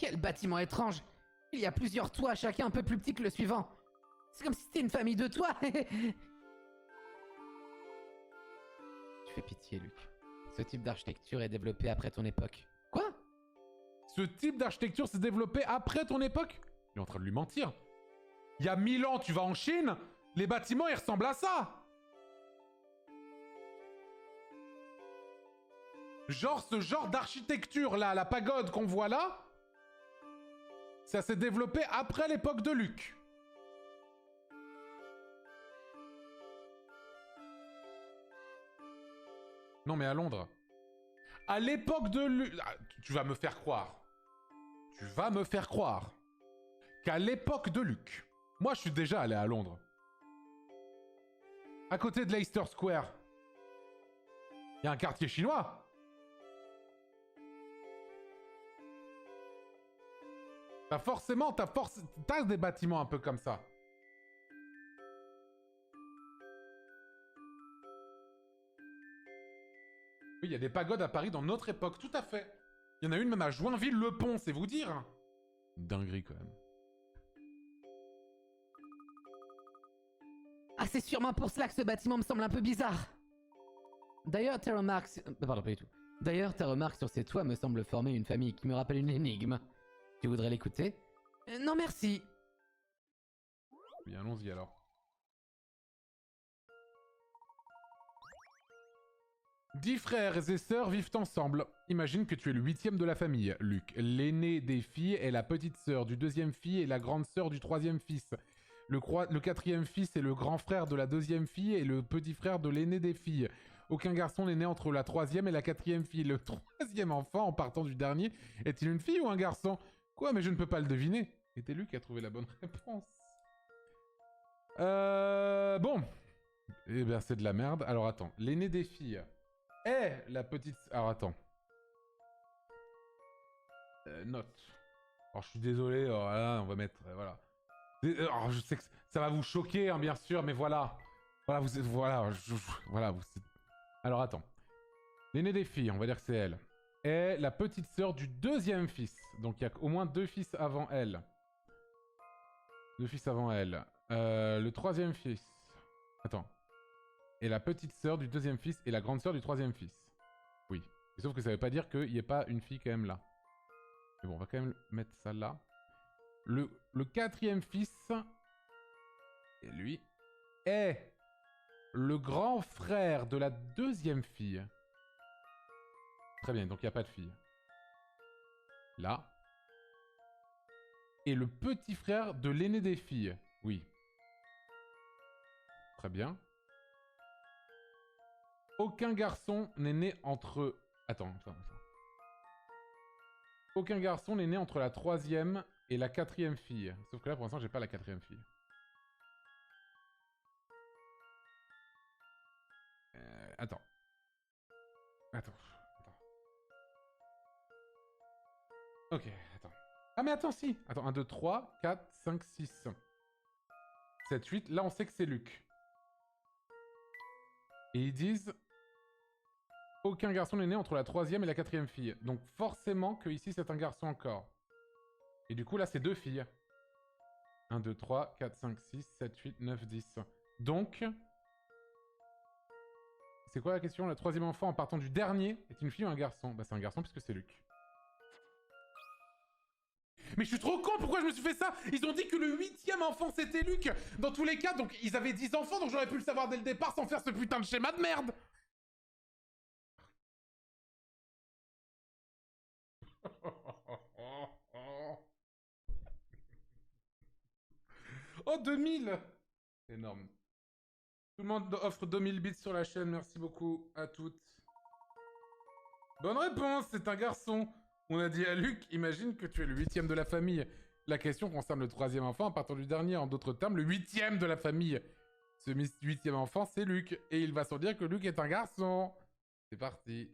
Quel bâtiment étrange! Il y a plusieurs toits, chacun un peu plus petit que le suivant. C'est comme si c'était une famille de toits. Tu fais pitié, Luc. Ce type d'architecture est développé après ton époque. Quoi? Ce type d'architecture s'est développé après ton époque? Il est en train de lui mentir. Il y a 1000 ans, tu vas en Chine, les bâtiments, ils ressemblent à ça. Genre, ce genre d'architecture là, la pagode qu'on voit là, ça s'est développé après l'époque de Luc. Non mais à Londres. À l'époque de Luc... Tu vas me faire croire. Tu vas me faire croire qu'à l'époque de Luc... Moi, je suis déjà allé à Londres. À côté de Leicester Square. Il y a un quartier chinois. T'as des bâtiments un peu comme ça. Oui, il y a des pagodes à Paris dans notre époque, tout à fait. Il y en a une même à Joinville-le-Pont, c'est vous dire. Une dinguerie quand même. Ah, c'est sûrement pour cela que ce bâtiment me semble un peu bizarre. D'ailleurs, tes remarques... Pardon, pas du tout. D'ailleurs, tes remarques sur ces toits me semblent former une famille qui me rappelle une énigme. Tu voudrais l'écouter? Non, merci. Oui, allons-y alors. 10 frères et sœurs vivent ensemble. Imagine que tu es le 8e de la famille, Luc. L'aîné des filles est la petite sœur du 2e fille et la grande sœur du 3e fils. Le 4e fils est le grand frère de la 2e fille et le petit frère de l'aîné des filles. Aucun garçon n'est né entre la 3e et la 4e fille. Le 3e enfant, en partant du dernier, est-il une fille ou un garçon? Quoi, mais je ne peux pas le deviner. C'était Luc qui a trouvé la bonne réponse. Bon. Eh bien, c'est de la merde. Alors, attends. L'aîné des filles est la petite... Alors, attends. Note. Alors, je suis désolé. Voilà, on va mettre... voilà. Alors, je sais que ça va vous choquer, hein, bien sûr, mais voilà. Voilà, vous êtes... Voilà, voilà, vous êtes... Alors, attends. L'aînée des filles, on va dire que c'est elle, est la petite sœur du 2e fils. Donc, il y a au moins 2 fils avant elle. 2 fils avant elle. Le 3e fils... Attends. Et la petite sœur du 2e fils et la grande sœur du 3e fils. Oui. Et sauf que ça veut pas dire qu'il n'y ait pas une fille quand même là. Mais bon, on va quand même mettre ça là. Le 4e fils... Et lui... est... le grand frère de la 2e fille. Très bien, donc il n'y a pas de fille. Là. Et le petit frère de l'aîné des filles. Oui. Très bien. Aucun garçon n'est né entre... Attends. Aucun garçon n'est né entre la 3e et la 4e fille. Sauf que là, pour l'instant, j'ai pas la 4e fille. Attends. Ok, attends. Ah mais attends, si. Attends, 1, 2, 3, 4, 5, 6. 7, 8. Là, on sait que c'est Luc. Et ils disent... Aucun garçon n'est né entre la 3e et la 4e fille. Donc forcément que ici c'est un garçon encore. Et du coup là c'est 2 filles. 1, 2, 3, 4, 5, 6, 7, 8, 9, 10. Donc... C'est quoi la question? Le 3e enfant en partant du dernier est une fille ou un garçon? Bah c'est un garçon puisque c'est Luc. Mais je suis trop con, pourquoi je me suis fait ça? Ils ont dit que le 8e enfant c'était Luc. Dans tous les cas, donc ils avaient 10 enfants, donc j'aurais pu le savoir dès le départ sans faire ce putain de schéma de merde. Oh, 2000! Énorme. Tout le monde offre 2000 bits sur la chaîne, merci beaucoup à toutes. Bonne réponse, c'est un garçon. On a dit à Luc, imagine que tu es le 8e de la famille. La question concerne le 3e enfant en partant du dernier. En d'autres termes, le 8e de la famille. Ce 8e enfant, c'est Luc. Et il va sans dire que Luc est un garçon. C'est parti.